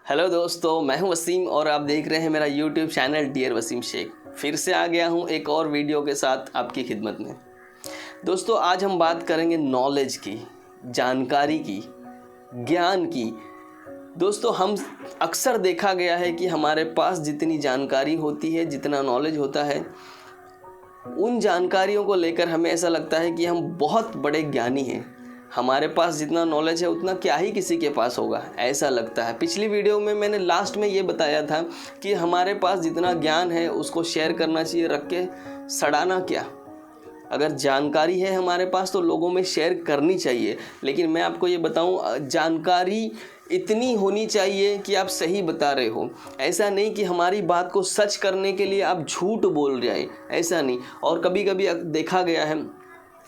Hello दोस्तों, मैं हूं वसीम और आप देख रहे हैं मेरा YouTube channel dear Wasim Shaikh. फिर से आ गया हूं एक और वीडियो के साथ आपकी खिदमत में। दोस्तों, आज हम बात करेंगे नॉलेज की, जानकारी की, ज्ञान की। दोस्तों, हम अक्सर देखा गया है कि हमारे पास जितनी जानकारी होती है, जितना नॉलेज होता है, उन जानकारियों को लेकर हमें ऐसा लगता है कि हम बहुत बड़े ज्ञानी हैं। हमारे पास जितना नॉलेज है उतना क्या ही किसी के पास होगा, ऐसा लगता है। पिछली वीडियो में मैंने लास्ट में ये बताया था कि हमारे पास जितना ज्ञान है उसको शेयर करना चाहिए, रख के सड़ाना क्या। अगर जानकारी है हमारे पास तो लोगों में शेयर करनी चाहिए। लेकिन मैं आपको ये बताऊं, जानकारी इतनी होनी चाहिए कि आप सही बता रहे हो। ऐसा नहीं कि हमारी बात को सच करने के लिए आप झूठ बोल जाए, ऐसा नहीं। और कभी कभी देखा गया है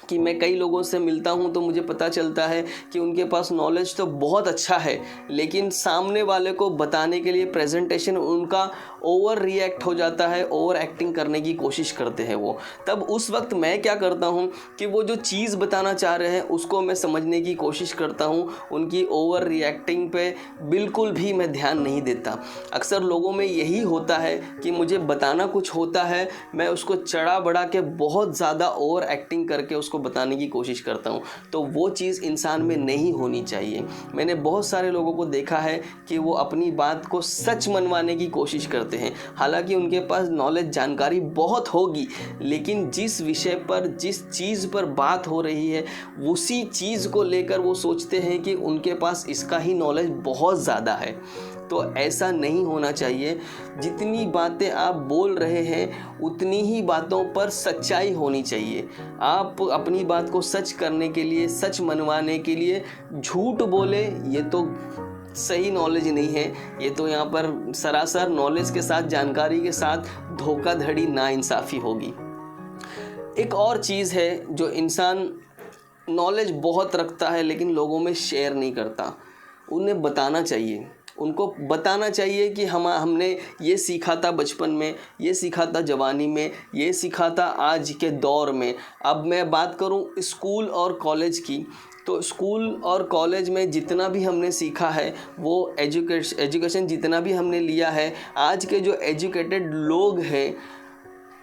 कि मैं कई लोगों से मिलता हूं तो मुझे पता चलता है कि उनके पास नॉलेज तो बहुत अच्छा है, लेकिन सामने वाले को बताने के लिए प्रेजेंटेशन उनका ओवर रिएक्ट हो जाता है, ओवर एक्टिंग करने की कोशिश करते हैं वो। तब उस वक्त मैं क्या करता हूं कि वो जो चीज़ बताना चाह रहे हैं उसको मैं समझने की कोशिश करता हूं, उनकी ओवर रिएक्टिंग पे बिल्कुल भी मैं ध्यान नहीं देता। अक्सर लोगों में यही होता है कि मुझे बताना कुछ होता है, मैं उसको चढ़ा बढ़ा के बहुत ज़्यादा ओवर एक्टिंग करके उसको बताने की कोशिश करता हूँ। तो वो चीज़ इंसान में नहीं होनी चाहिए। मैंने बहुत सारे लोगों को देखा है कि वो अपनी बात को सच मनवाने की कोशिश करते हैं, हालांकि उनके पास नॉलेज, जानकारी बहुत होगी, लेकिन जिस विषय पर, जिस चीज़ पर बात हो रही है, उसी चीज़ को लेकर वो सोचते हैं कि उनके पास इसका ही नॉलेज बहुत ज़्यादा है। तो ऐसा नहीं होना चाहिए। जितनी बातें आप बोल रहे हैं उतनी ही बातों पर सच्चाई होनी चाहिए। आप अपनी बात को सच करने के लिए, सच मनवाने के लिए झूठ बोले, ये तो सही नॉलेज नहीं है। ये तो यहाँ पर सरासर नॉलेज के साथ, जानकारी के साथ धोखाधड़ी, नाइंसाफ़ी होगी। एक और चीज़ है जो इंसान नॉलेज बहुत रखता है लेकिन लोगों में शेयर नहीं करता। उन्हें बताना चाहिए, उनको बताना चाहिए कि हमने ये सीखा था बचपन में, ये सीखा था जवानी में, ये सीखा था आज के दौर में। अब मैं बात करूं स्कूल और कॉलेज की, तो स्कूल और कॉलेज में जितना भी हमने सीखा है, वो एजुकेशन जितना भी हमने लिया है, आज के जो एजुकेटेड लोग हैं,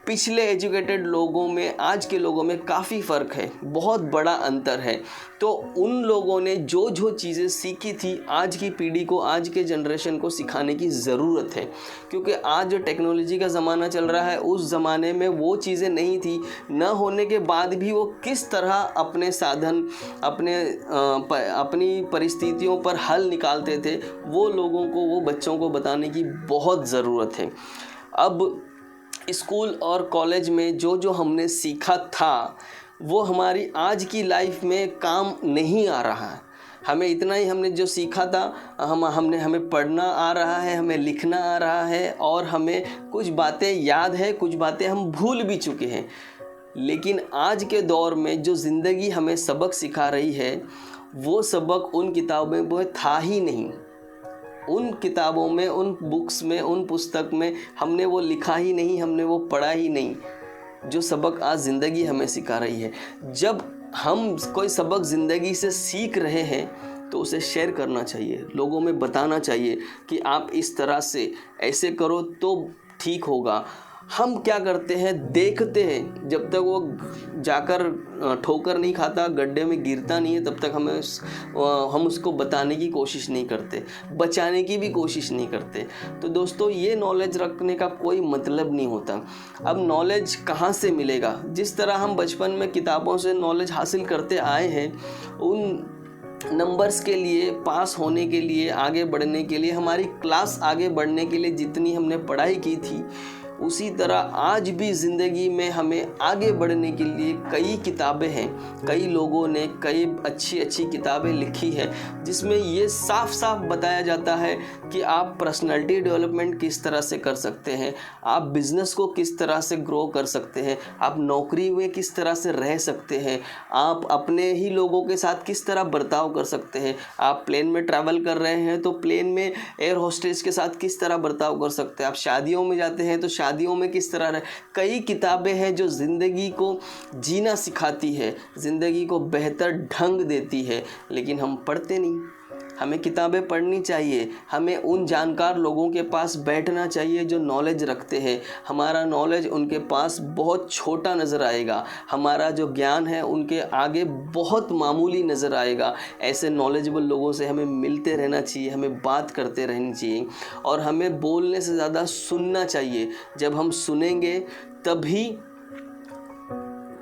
पिछले एजुकेटेड लोगों में आज के लोगों में काफ़ी फ़र्क है, बहुत बड़ा अंतर है। तो उन लोगों ने जो जो चीज़ें सीखी थी, आज की पीढ़ी को, आज के जनरेशन को सिखाने की ज़रूरत है। क्योंकि आज जो टेक्नोलॉजी का ज़माना चल रहा है, उस ज़माने में वो चीज़ें नहीं थी। न होने के बाद भी वो किस तरह अपने साधन, अपनी परिस्थितियों पर हल निकालते थे, वो लोगों को, वो बच्चों को बताने की बहुत ज़रूरत है। अब स्कूल और कॉलेज में जो जो हमने सीखा था वो हमारी आज की लाइफ में काम नहीं आ रहा है। हमें इतना ही हमने जो सीखा था, हमें पढ़ना आ रहा है, हमें लिखना आ रहा है, और हमें कुछ बातें याद है, कुछ बातें हम भूल भी चुके हैं। लेकिन आज के दौर में जो ज़िंदगी हमें सबक सिखा रही है, वो सबक उन किताबों में था ही नहीं। उन किताबों में, उन बुक्स में, उन पुस्तक में हमने वो लिखा ही नहीं, हमने वो पढ़ा ही नहीं जो सबक आज ज़िंदगी हमें सिखा रही है। जब हम कोई सबक ज़िंदगी से सीख रहे हैं तो उसे शेयर करना चाहिए, लोगों में बताना चाहिए कि आप इस तरह से ऐसे करो तो ठीक होगा। हम क्या करते हैं, देखते हैं, जब तक वो जाकर ठोकर नहीं खाता, गड्ढे में गिरता नहीं है, तब तक हम उसको बताने की कोशिश नहीं करते, बचाने की भी कोशिश नहीं करते। तो दोस्तों, ये नॉलेज रखने का कोई मतलब नहीं होता। अब नॉलेज कहाँ से मिलेगा? जिस तरह हम बचपन में किताबों से नॉलेज हासिल करते आए हैं, उन नंबर्स के लिए, पास होने के लिए, आगे बढ़ने के लिए, हमारी क्लास आगे बढ़ने के लिए जितनी हमने पढ़ाई की थी, उसी तरह आज भी ज़िंदगी में हमें आगे बढ़ने के लिए कई किताबें हैं। कई लोगों ने कई अच्छी अच्छी किताबें लिखी है जिसमें ये साफ साफ बताया जाता है कि आप पर्सनालिटी डेवलपमेंट किस तरह से कर सकते हैं, आप बिज़नेस को किस तरह से ग्रो कर सकते हैं, आप नौकरी में किस तरह से रह सकते हैं, आप अपने ही लोगों के साथ किस तरह बर्ताव कर सकते हैं, आप प्लेन में ट्रैवल कर रहे हैं तो प्लेन में एयर होस्टेस के साथ किस तरह बर्ताव कर सकते हैं, आप शादियों में जाते हैं तो शादियों में किस तरह रहे। कई किताबें हैं जो ज़िंदगी को जीना सिखाती है, ज़िंदगी को बेहतर ढंग देती है, लेकिन हम पढ़ते नहीं। हमें किताबें पढ़नी चाहिए, हमें उन जानकार लोगों के पास बैठना चाहिए जो नॉलेज रखते हैं। हमारा नॉलेज उनके पास बहुत छोटा नज़र आएगा, हमारा जो ज्ञान है उनके आगे बहुत मामूली नज़र आएगा। ऐसे नॉलेजेबल लोगों से हमें मिलते रहना चाहिए, हमें बात करते रहनी चाहिए और हमें बोलने से ज़्यादा सुनना चाहिए। जब हम सुनेंगे तभी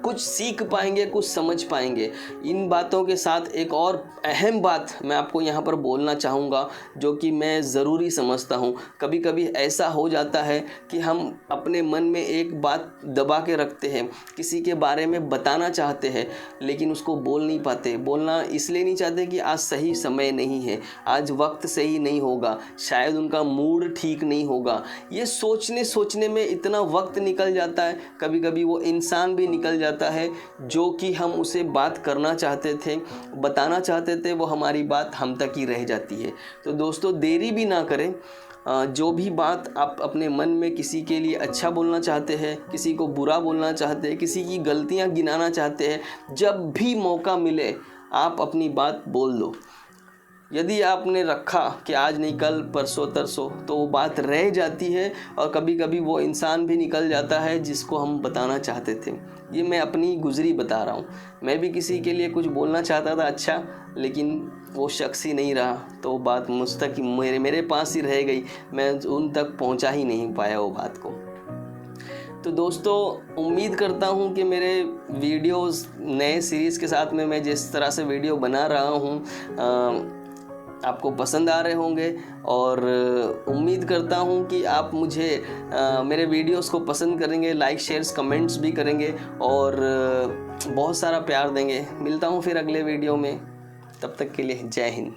कुछ सीख पाएंगे, कुछ समझ पाएंगे। इन बातों के साथ एक और अहम बात मैं आपको यहाँ पर बोलना चाहूँगा जो कि मैं ज़रूरी समझता हूँ। कभी कभी ऐसा हो जाता है कि हम अपने मन में एक बात दबा के रखते हैं, किसी के बारे में बताना चाहते हैं लेकिन उसको बोल नहीं पाते। बोलना इसलिए नहीं चाहते कि आज सही समय नहीं है, आज वक्त सही नहीं होगा, शायद उनका मूड ठीक नहीं होगा। ये सोचने में इतना वक्त निकल जाता है, कभी कभी वो इंसान भी निकल जाता है जो कि हम उसे बात करना चाहते थे, बताना चाहते थे, वो हमारी बात हम तक ही रह जाती है। तो दोस्तों देरी भी ना करें, जो भी बात आप अपने मन में किसी के लिए अच्छा बोलना चाहते हैं, किसी को बुरा बोलना चाहते हैं, किसी की गलतियां गिनाना चाहते हैं, जब भी मौका मिले आप अपनी बात बोल दो। यदि आपने रखा कि आज नहीं कल परसों तरसों, तो वो बात रह जाती है और कभी कभी वो इंसान भी निकल जाता है जिसको हम बताना चाहते थे। ये मैं अपनी गुजरी बता रहा हूँ। मैं भी किसी के लिए कुछ बोलना चाहता था अच्छा, लेकिन वो शख्स ही नहीं रहा, तो वो बात मुझ तक मेरे पास ही रह गई, मैं उन तक पहुँचा ही नहीं पाया वो बात को। तो दोस्तों उम्मीद करता हूँ कि मेरे वीडियोस नए सीरीज़ के साथ में मैं जिस तरह से वीडियो बना रहा हूँ आपको पसंद आ रहे होंगे और उम्मीद करता हूँ कि आप मुझे मेरे वीडियोस को पसंद करेंगे, लाइक शेयर्स कमेंट्स भी करेंगे और बहुत सारा प्यार देंगे। मिलता हूँ फिर अगले वीडियो में, तब तक के लिए जय हिंद।